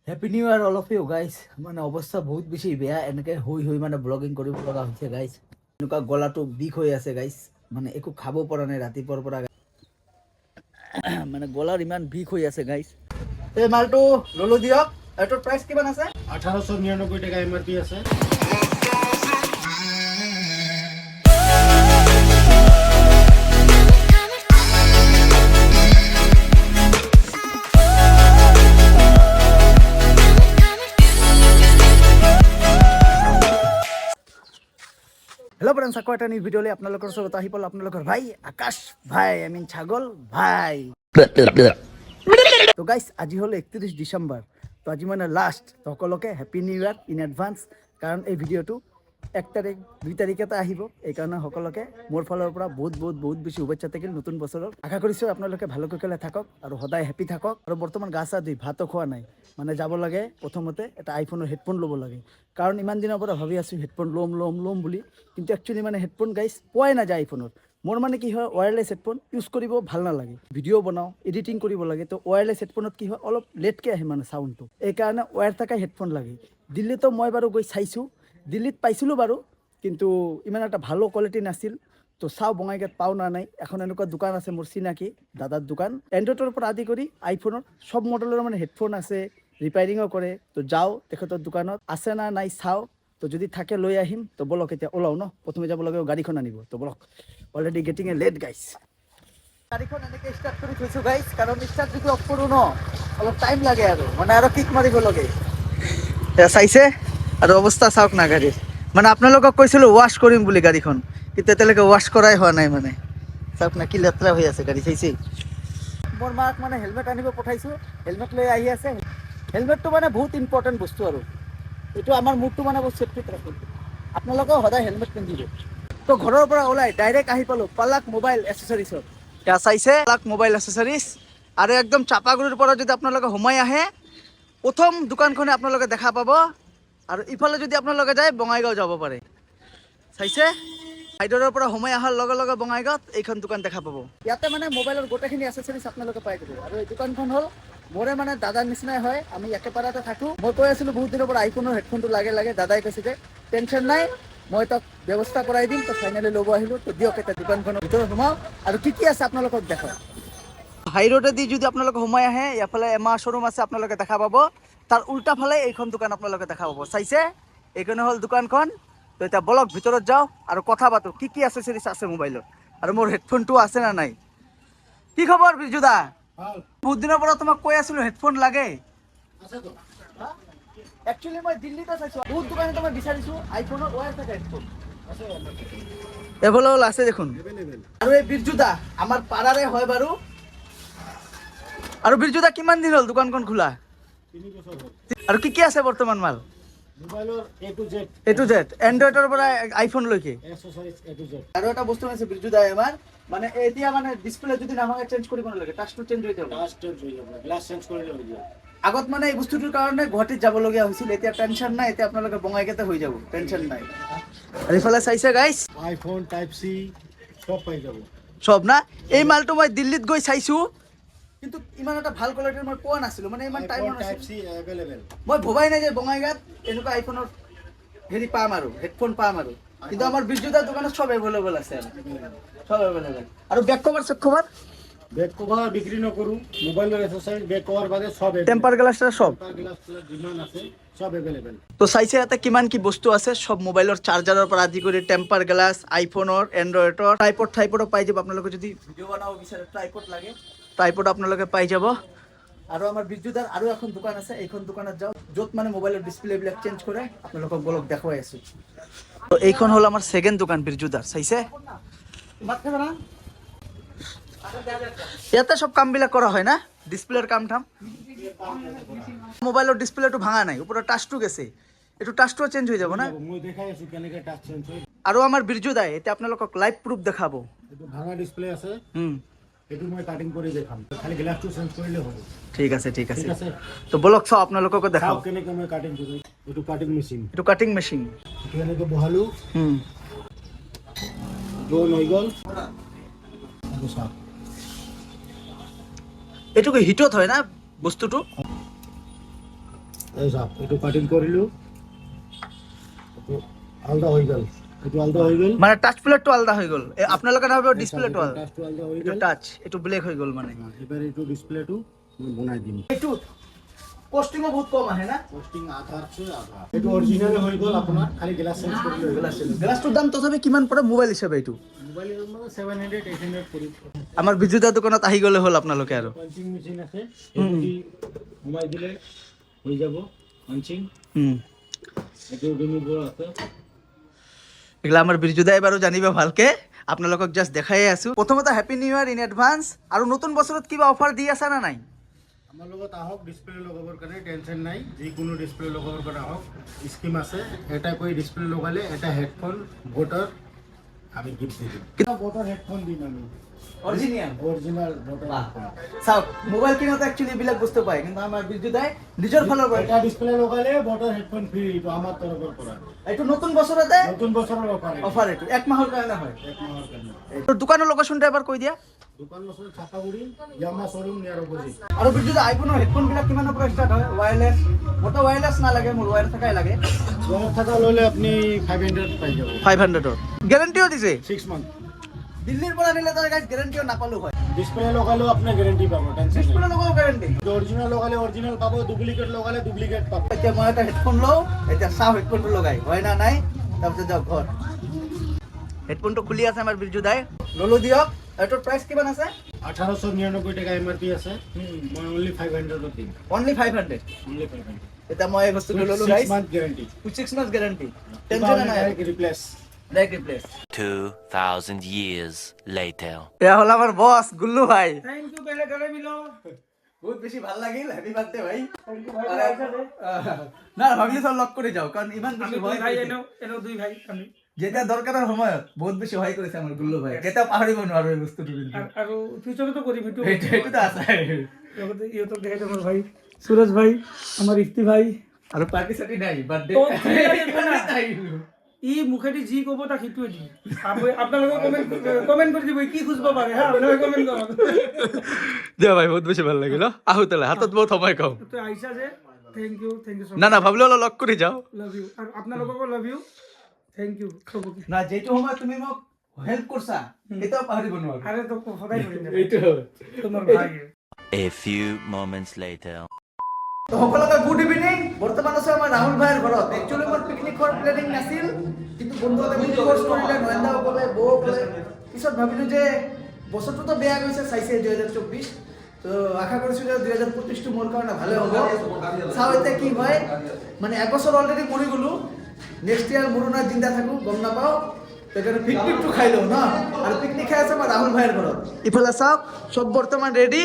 Happy new year all of you guys. মানে অৱস্থা বহুত বেছি বেয়া, এনেকৈ হৈ মানে ব্লগিং কৰিব লগা হৈছে গাইজ। এনেকুৱা গলাটো বিষ হৈ আছে গাইজ, মানে একো খাব পৰা নাই ৰাতিপুৱাৰ পৰা। মানে গলাৰ ইমান বিষ হৈ আছে গাইজ। এই মালটো ললো দিয়ক। এইটোৰ প্ৰাইচ কিমান আছে? 1899 টাকা এমআৰপি আছে। হেল্ল' ফ্ৰেণ্ডছ, আকৌ এটা নিউ ভিডিঅ'লৈ আপোনালোকৰ ওচৰত আহি পালোঁ। আপোনালোকৰ ভাই আকাশ ভাই, ছাগল ভাই। তো গাইজ, আজি হ'ল 31 ডিচেম্বৰ। তো আজি মানে লাষ্ট। তো সকলোকে happy new year in advance. কাৰণ এই ভিডিঅ'টো 1 তাৰিখ 2 তাৰিখতে আহিব। এইকাৰণে সকলোকে মোৰ ফালৰ পৰা বহুত বেছি শুভেচ্ছা থাকিল নতুন বছৰৰ। আশা কৰিছোঁ আপোনালোকে ভালকৈ থাকক আৰু সদায় হেপী থাকক। আৰু বৰ্তমান গা চা ধুই ভাতো খোৱা নাই, মানে যাব লাগে প্ৰথমতে এটা আইফোনৰ হেডফোন ল'ব লাগে। কাৰণ ইমান দিনৰ পৰা ভাবি আছোঁ হেডফোন ল'ম বুলি, কিন্তু একচুৱেলি মানে হেডফোন গাইজ পোৱাই নাযায় আইফোনৰ। মোৰ মানে কি হয়, ৱায়াৰলেছ হেডফোন ইউজ কৰিব ভাল নালাগে। ভিডিঅ' বনাওঁ, এডিটিং কৰিব লাগে, তো ৱায়াৰলেছ হেডফোনত কি হয়, অলপ লেটকৈ আহে মানে চাউণ্ডটো। এইকাৰণে ৱায়াৰ থকা হেডফোন লাগে। দিল্লীতো মই বাৰু গৈ চাইছোঁ, দিল্লীত পাইছিলোঁ বাৰু, কিন্তু ইমান এটা ভালো কোৱালিটি নাছিল। তো চাওঁ বঙাইগাঁৱত পাওঁ না নাই। এখন এনেকুৱা দোকান আছে মোৰ চিনাকি দাদাৰ দোকান, এণ্ড্ৰইডৰ পৰা আদি কৰি আইফোনৰ সব মডেলৰ মানে হেডফোন আছে, ৰিপেয়াৰিঙো কৰে। তো যাওঁ তেখেতৰ দোকানত, আছে না নাই চাওঁ। তো যদি থাকে লৈ আহিম। তো বলক এতিয়া ওলাওঁ ন। প্ৰথমে যাব লাগে গাড়ীখন আনিব। তো বলক, already getting a late guys. গাড়ীখন এনেকৈ ষ্টাৰ্ট কৰি থৈছোঁ গাইজ, কাৰণ ষ্টাৰ্ট যদি অফ কৰোঁ ন, অলপ টাইম লাগে আৰু মানে আৰু কিক মাৰিব লাগে। চাইছে আৰু অৱস্থা চাওক না গাড়ীৰ। মানে আপোনালোকক কৈছিলোঁ ৱাছ কৰিম বুলি গাড়ীখন, কিন্তু এতিয়ালৈকে ৱাছ কৰাই হোৱা নাই। মানে চাওক না কি লেতেৰা হৈ আছে গাড়ী, চাইছে? মোৰ মাক মানে হেলমেট আনিব পঠাইছোঁ, হেলমেট লৈ আহি আছে। হেলমেটটো মানে বহুত ইম্পৰ্টেণ্ট বস্তু আৰু এইটো আমাৰ মুখটো মানে বহুত চেফটিত ৰাখিব। আপোনালোকেও সদায় হেলমেট পিন্ধিব। তো ঘৰৰ পৰা ওলাই ডাইৰেক্ট আহি পালোঁ পালাক মোবাইল এচেছৰিজত। এতিয়া চাইছে পালাক মোবাইল এচেছৰিজ। আৰু একদম চাপাগুৰিৰ পৰা যদি আপোনালোকে সোমাই আহে, প্ৰথম দোকানখনে আপোনালোকে দেখা পাব। আৰু ইফালে যদি আপোনালোকে যায়, বঙাইগাঁও যাব পাৰে। চাইছে, হাইদৰৰ পৰা সোমাই অহাৰ লগে লগে বঙাইগাঁৱত এইখন দোকান দেখা পাব। ইয়াতে মানে মোবাইলৰ গোটেইখিনি এচেছৰিজ আপোনালোকে পাই যাব। আৰু এই দোকানখন হ'ল মোৰে মানে দাদাৰ নিচিনাই হয়, আমি একেপাৰাতে থাকোঁ। মই কৈ আছিলোঁ বহুত দিনৰ পৰা আইফোনৰ হেডফোনটো লাগে। দাদাই কৈছে যে টেনশ্যন নাই, মই তাক ব্যৱস্থা কৰাই দিম। তো ফাইনেলি ল'ব আহিলোঁ। তো দিয়ক এতিয়া দোকানখনৰ ভিতৰত সোমাওঁ আৰু কি আছে আপোনালোকক দেখাওঁ। হাই ৰোডেদি যদি আপোনালোকে সোমাই আহে, এফালে এমাৰ শ্ব'ৰুম আছে আপোনালোকে দেখা পাব। তাৰ উল্টা ফালে এইখন দোকান আপোনালোকে দেখা পাব। চাইছে, এইখনে হ'ল দোকানখন। তো এতিয়া বলক ভিতৰত যাওঁ আৰু কথা পাতোঁ কি এচেছৰিজ আছে মোবাইলত, আৰু মোৰ হেডফোনটো আছে না নাই। কি খবৰ বিজুদা? বহুত দিনৰ পৰা তোমাক কৈ আছিলোঁ হেডফোন লাগে। একচুৱেলি মই দিল্লীতে চাইছোঁ, বহুত দোকানতে মই বিচাৰিছোঁ আইফোনৰ ৱায়াৰ থাকে হেডফোন। এভেইলেবল আছে দেখোন। আৰু এই বিৰজুদা আমাৰ পাড়াৰে হয় বাৰু। আৰু বিৰজুদা কিমান দিন হ'ল দোকানখন খোলা? 3 বছৰ হ'ল। আৰু কি আছে বৰ্তমান মাল? মোবাইলৰ এ টু জেড, এণ্ড্ৰইডৰ পৰা আইফোনলৈকে। এক্সেসৰিজ এ টু জেড। আৰু এটা বস্তু আছে বিৰজুদাই আমাৰ, মানে এতিয়া মানে ডিসপ্লে যদি নাভাঙে চেঞ্জ কৰিব নালাগে, টাচটো চেঞ্জ হৈ যাব। টাচ চেঞ্জ হৈ যাব, গ্লাছ চেঞ্জ কৰিলে হৈ যাব। আগত মানে এই বস্তুটোৰ কাৰণে গুৱাহাটীত যাবলগীয়া হৈছিল, এতিয়া টেনশ্যন নাই। এতিয়া আপোনালোকে বঙাইগাঁৱতে হৈ যাব, টেনশ্যন নাই। আৰু ইফালে চাইছে গাইছ, আইফোন টাইপ চি সব পাই যাব। সব না। এই মালটো মই দিল্লীত গৈ চাইছোঁ, কিন্তু ইমান এটা ভাল কোৱালিটিৰ মই পোৱা নাছিলোঁ, মানে ইমান টাইম আইফোন টাইপ নাছিল। C available. মই ভবাই নাই যে বঙাইগাঁৱত এনেকুৱা আইফোনৰ হেৰি পাম আৰু হেডফোন পাম আৰু, কিন্তু আমাৰ বিৰজুদাৰ দোকানত সব এভেইলেবল আছে, সব এভেইলেবল। আৰু back cover check cover, back cover বিক্ৰী নকৰোঁ, মোবাইলৰ এক্সেসৰিজ বেক কভাৰ বাদে সব টেম্পাৰ গ্লাছ সব। টেম্পাৰ গ্লাছ যিমান আছে সব এভেইলেবল। তো চাইছে ইয়াতে কিমান কি বস্তু আছে, সব মোবাইলৰ চাৰ্জাৰৰ পৰা আদি কৰি টেম্পাৰ গ্লাছ, আইফোনৰ, এণ্ড্ৰইডৰ, ট্ৰাইপডো পাই যাব। আপোনালোকে যদি ভিডিঅ' বনাব বিচাৰে, ট্ৰাইপড লাগে, ট্ৰাইপড আপোনালোকে পাই যাব। আৰু আমাৰ বিৰজুদাৰ আৰু এখন দোকান আছে, এইখন দোকানত যাওঁ য'ত মানে মোবাইলৰ ডিছপ্লেবিলাক চেঞ্জ কৰে। আপোনালোকক বলক দেখুৱাই আছোঁ। তো এইখন হ'ল আমাৰ ছেকেণ্ড দোকান বিৰজুদাৰ। চাইছে, ইয়াতে সব কামবিলাক কৰা হয় না, ডিছপ্লেৰ কাম ঠাম। মোবাইলৰ ডিছপ্লেটো ভাঙা নাই, ওপৰত টাচটো গেছে, এইটো টাচটোও চেঞ্জ হৈ যাব না। মই দেখাই আছোঁ কেনেকৈ টাচ চেঞ্জ হয়। আৰু আমাৰ বিৰজুদাই এতিয়া আপোনালোকক লাইভ প্ৰুফ দেখাব। এইটো ভাঙা ডিছপ্লে আছে, এইটো মই কাটিং কৰি দেখাম, খালি গ্লাছটো চেঞ্জ কৰিলে হ'ব। ঠিক আছে, ঠিক আছে। ঠিক আছে, তো বলক চাওঁ আপোনালোককো দেখাওঁ। চাওক কেনেকৈ মই কাটিং কৰোঁ। এইটো কাটিং মেচিন, এইটো কাটিং মেচিন। এইটো এনেকৈ বহালোঁ, জোন হৈ গ'ল। এইটো চাওক, এইটো কি হিটত হয় না বস্তুটো? এই চাওক এইটো কাটিং কৰিলো, এইটো আলাদা হৈ গ'ল, এইটো আলাদা হৈ গ'ল। মানে টাচ প্লেটটো আলাদা হৈ গ'ল, আপোনালোকে না ডিসপ্লেটো আলাদা, টাচটো আলাদা হৈ এটা গ'ল। টাচ, এটো ব্লেক হৈ গ'ল মানে। এবাৰ এইটো ডিসপ্লেটো মই বনাই দিম। এইটো কস্টিংও বহুত কম আহে না? কস্টিং আধাৰ চেয়ে আধা। এইটো অৰিজিনাল হৈ গ'ল আপোনাৰ, খালি গ্লাছ চেঞ্জ কৰিলে হৈ গ'ল। গ্লাছটোৰ দাম তথাপি কিমান পৰে মোবাইল হিচাপে এইটো? মোবাইল মানে 700 800 পৰিব। আমাৰ বিজুদা দোকানত আহি গ'লে হ'ল আপোনালোকে আৰু। পাঞ্চিং মেচিন আছে, এইটো দি ঘুমাই দিলে হৈ যাব পাঞ্চিং। এইটো ৰিমুভৰ আছে। এগুলা আমাৰ বিজুদাই বাৰু জানিব ভালকে, আপোনালোকক জাষ্ট দেখাই আছো। প্ৰথমতে happy new year in advance. আৰু নতুন বছৰত কিবা অফাৰ দি আছে না নাই? আমাৰ লগত আহক, ডিসপ্লে লগাবৰ কাৰণে টেনশ্যন নাই, যিকোনো ডিসপ্লে লগাবৰ কাৰণে আহক, স্কিম আছে। এটা কৰি ডিসপ্লে লগালে এটা হেডফোন ভোটাৰ আমি গিফ্ট দি দিম। ভোটাৰ হেডফোন দিম আমি, অৰিজিনাল ভোটাৰ হেডফোন। চাওক মোবাইল কিনোতে একচুয়ালি এইবিলাক বস্তু পায়, কিন্তু আমাৰ বিজুদাই নিজৰ ফালৰ পৰা এটা ডিসপ্লে লগালে ভোটাৰ হেডফোন ফ্ৰী, এইটো আমাৰ তৰফৰ পৰা। এইটো নতুন বছৰতে নতুন বছৰৰ অফাৰ। অফাৰ, এইটো 1 মাহৰ কাৰণে হয়। 1 মাহৰ কাৰণে। তোৰ দোকানৰ লোকেশনটা এবাৰ কৈ দিয়া। দোকান আছে চাকাগুৰি, ইয়ামা শ্বৰুম নিয়াৰ অপজিট। আৰু বিজুদা আইফোনৰ হেডফোন বিলাক কিমানৰ পৰা ষ্টাৰ্ট হয়? ওয়্যাৰলেস, মোৰতো ওয়্যাৰলেস নালাগে, মোৰ ওয়্যাৰ থাকাই লাগে। ওয়্যাৰ থাকা ল'লে আপুনি 500 পাই যাব। 500ৰ গ্যাৰান্টিও দিছে। 6 মান্থ। দিল্লীৰ পৰা নিলে তাৰ গাইজ গ্যাৰান্টিও নাপালো হয়। ডিসপ্লে লগালেও আপনি গ্যাৰান্টি পাবো, টেনশন নাই। ডিসপ্লে লগৰ গ্যাৰান্টি। অরিজিনাল লগালে অরিজিনাল পাবো, ডুপ্লিকেট লগালে ডুপ্লিকেট পাবো। এতিয়া মই এটা হেডফোন লওঁ, এতিয়া চাওঁ হেডফোনটো লগাই হয় না নাই, তাৰপিছত যাওঁ ঘৰ। হেডফোনটো খুলি আছে আমাৰ বিজুদাই, ললো দিয়ক। এইটোৰ প্ৰাইচ কিমান আছে? 1899 টাকা এমআরপি আছে, মই অনলি 500 দিম। অনলি 500। অনলি 500। এতিয়া মই এই বস্তুটো ললো guys, 6 month guarantee. 6 month guarantee, tension নাই। Replace. Direct replace. 2000 years later. এয়া হল আমার বস গুল্লু ভাই। থ্যাংক ইউ পেলে করে মিলো, বহুত বেশি ভাল লাগিল। হ্যাপি বার্থডে ভাই। থ্যাংক ইউ ভাই। না ভাবলি তো লক করে যাও, কারণ ইমান বেশি ভয় ভাই। এনো দুই ভাই আমি যেটা দরকারের সময়ত বহুত বেশি ভয় করেছে আমার গুল্লু ভাই। যেটা পাহরিব নোৱাৰো এই বস্তুটো কিন্তু। আৰু ফিউচাৰতো কৰিম এইটো। এইটো আছে। লগতে ইহঁতক দেখাই দিম ভাই, সুৰজ ভাই, আমাৰ ইফতি ভাই। আৰু পাৰ্টি সাৰ্টি নাই, বাৰ্থডে নাই। ই মুখেদি যি ক'ব তাক সেইটোৱে দিম। আপোনালোকে কমেণ্ট কৰি দিব কি খুজিব পাৰে, হা আপোনালোকে কমেণ্ট কৰক। দিয়া ভাই, বহুত বেছি ভাল লাগিল। আহো তেলে, হাতত বহুত সময় কম। তো আইছা যে, থেংক ইউ সো না না, ভাবলে অলপ লক কৰি যাও। Love you. আৰু আপোনালোককো লাভ ইউ, থেংক ইউ সবকে। না যেটো সময় তুমি মোক হেল্প কৰছা, এটাও পাহৰিব নোৱাৰো। আৰে তো সদায় কৰিম। এইটো তোমাৰ ভাই। A few moments later. তো সকলোকে গুড ইভিনিং। বৰ্তমান আছে আমাৰ ৰাহুল ভাইৰ ঘৰত। একচুৱেলি মোৰ পিকনিকৰ প্লেনিং নাছিল, কিন্তু বন্ধুহঁতে মোক ফ'ৰ্চ কৰিলে, নয়নদাও ক'লে, বৌ ক'লে। পিছত ভাবিলোঁ যে বছৰটোতো বেয়া গৈছে, চাইছে 2024। তো আশা কৰিছোঁ যে 2025টো মোৰ কাৰণে ভালে হ'ব। চাওঁ এতিয়া কি হয়। মানে এবছৰ অলৰেডি মৰি গ'লোঁ, নেক্সট ইয়াৰ মোৰো না জিন্দা থাকোঁ গম নাপাওঁ। সেইকাৰণে পিকনিকটো খাই লওঁ ন। আৰু পিকনিক খাই আছে আমাৰ ৰাহুল ভাইৰ ঘৰত। ইফালে চাওক, চব বৰ্তমান ৰেডি।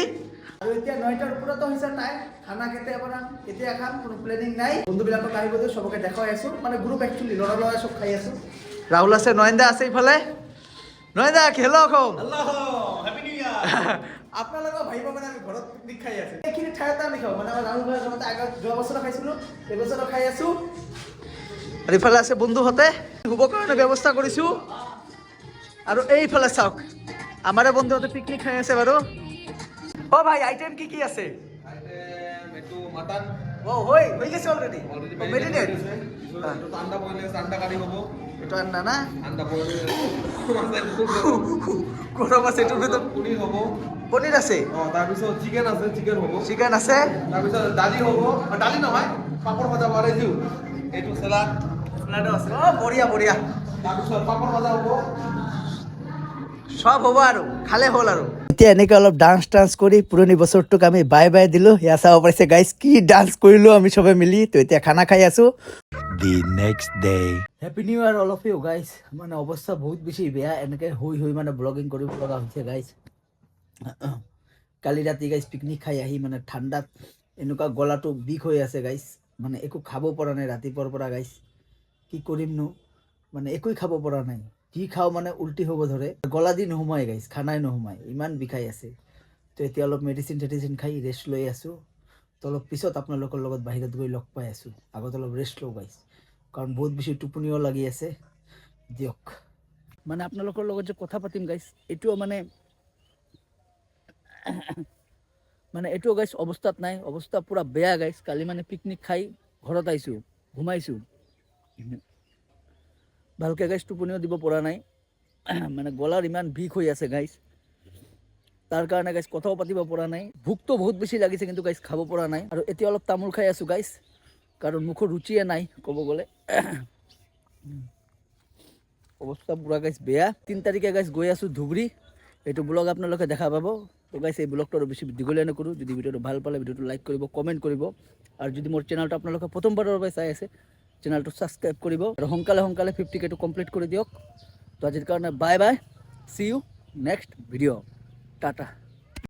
আৰু এতিয়া 9টাৰ ওপৰতো হৈছে টাইম। খানা কেতিয়া বনাম, কেতিয়া খাম, কোনো প্লেনিং নাই। বন্ধুবিলাকক আহিব যে চবকে দেখাই আছোঁ, মানে গ্ৰুপ একচুৱেলি ল'ৰা ল'ৰা চব খাই আছোঁ। ৰাহুল আছে, নয়নদা আছে ইফালে। নয়নদা হেল্ল' কম। আপোনালোকক ভাবিব মানে আমি ঘৰত পিকনিক খাই আছোঁ। এইখিনি ঠাইতে আমি খাওঁ, মানে আমাৰ ৰাহুল ভাইৰ ঘৰতে আগত যোৱা বছৰো খাইছিলোঁ, এইবছৰো খাই আছোঁ। আৰু ইফালে আছে বন্ধুহঁতে, শুবৰ কাৰণে ব্যৱস্থা কৰিছোঁ। আৰু এইফালে চাওক, আমাৰে বন্ধুহঁতে পিকনিক খাই আছে বাৰু। ও ভাই, আইটেম কি কি আছে? একটু মাটন ও হৈ গেছে অলরেডি। মেরিনেট একটু আন্ডা বইলে আন্ডা কারি হবো এটা আন্ডা না, আন্ডা বইলে গরম আছে এটার ভিতর। পনির হবো, পনির আছে, তাৰপিছত চিকেন আছে, চিকেন হবো, চিকেন আছে, তাৰপিছত দালি হবো, দালি নহয় পাপড় ভাজা বাৰে দিও, এইটো সালাড স্যালাডও আছে। ও বঢ়িয়া বঢ়িয়া, তাৰপিছত পাপড় ভাজা হবো, সব হ'ব আৰু খালে হ'ল আৰু। এতিয়া এনেকৈ অলপ ডান্স টান্স কৰি পুৰণি বছৰটোক আমি বাই বাই দিলোঁ। সেয়া চাব পাৰিছে গাইজ, কি ডান্স কৰিলোঁ আমি চবে মিলি। তো এতিয়া খানা খাই আছোঁ। The next day. Happy new year all of you guys. মানে অৱস্থা বহুত বেছি বেয়া, এনেকৈ হৈ মানে ব্লগিং কৰিব লগা হৈছে গাইজ। কালি ৰাতি গাইজ পিকনিক খাই আহি মানে ঠাণ্ডাত এনেকুৱা গলাটো বিষ হৈ আছে গাইজ। মানে একো খাব পৰা নাই ৰাতিপুৱাৰ পৰা গাইজ। কি কৰিমনো, মানে একোৱে খাব পৰা নাই। যি খাওঁ মানে উল্টি হ'ব ধৰে, গলা দি নোসোমাই গাইজ, খানাই নোসোমাই, ইমান বিষাই আছে। তো এতিয়া অলপ মেডিচিন চেডিচিন খাই ৰেষ্ট লৈ আছোঁ। তো অলপ পিছত আপোনালোকৰ লগত বাহিৰত গৈ লগ পাই আছোঁ। আগত অলপ ৰেষ্ট লওঁ গাইজ, কাৰণ বহুত বেছি টোপনিও লাগি আছে। দিয়ক, মানে আপোনালোকৰ লগত যে কথা পাতিম গাইজ, এইটোও মানে মানে এইটো গাইছ অৱস্থাত নাই, অৱস্থা পুৰা বেয়া গাইছ। কালি মানে পিকনিক খাই ঘৰত আহিছোঁ, ঘুমাইছোঁ, ভালকৈ গাইছ টোপনিও দিব পৰা নাই। মানে গলাৰ ইমান বিষ হৈ আছে গাইছ, তাৰ কাৰণে গাইছ কথাও পাতিব পৰা নাই। ভোকটো বহুত বেছি লাগিছে কিন্তু গাইছ খাব পৰা নাই। আৰু এতিয়া অলপ তামোল খাই আছোঁ গাইছ, কাৰণ মুখৰ ৰুচিয়ে নাই ক'ব গ'লে। অৱস্থা পুৰা গাইছ বেয়া। 3 তাৰিখে গাইছ গৈ আছোঁ ধুবুৰী। এইটো ব্লগ আপোনালোকে দেখা পাব। তো গাইছ এই ব্লগটো আৰু বেছি দীঘলীয়া নকৰোঁ। যদি ভিডিঅ'টো ভাল পালে ভিডিঅ'টো লাইক কৰিব, কমেণ্ট কৰিব। আৰু যদি মোৰ চেনেলটো আপোনালোকে প্ৰথমবাৰৰ বাবে চাই আছে, চেনেলটো ছাবস্ক্ৰাইব কৰিব। আৰু সোনকালে 50K কমপ্লিট কৰি দিয়ক। তো আজিৰ কাৰণে bye bye, see you next video', Tata.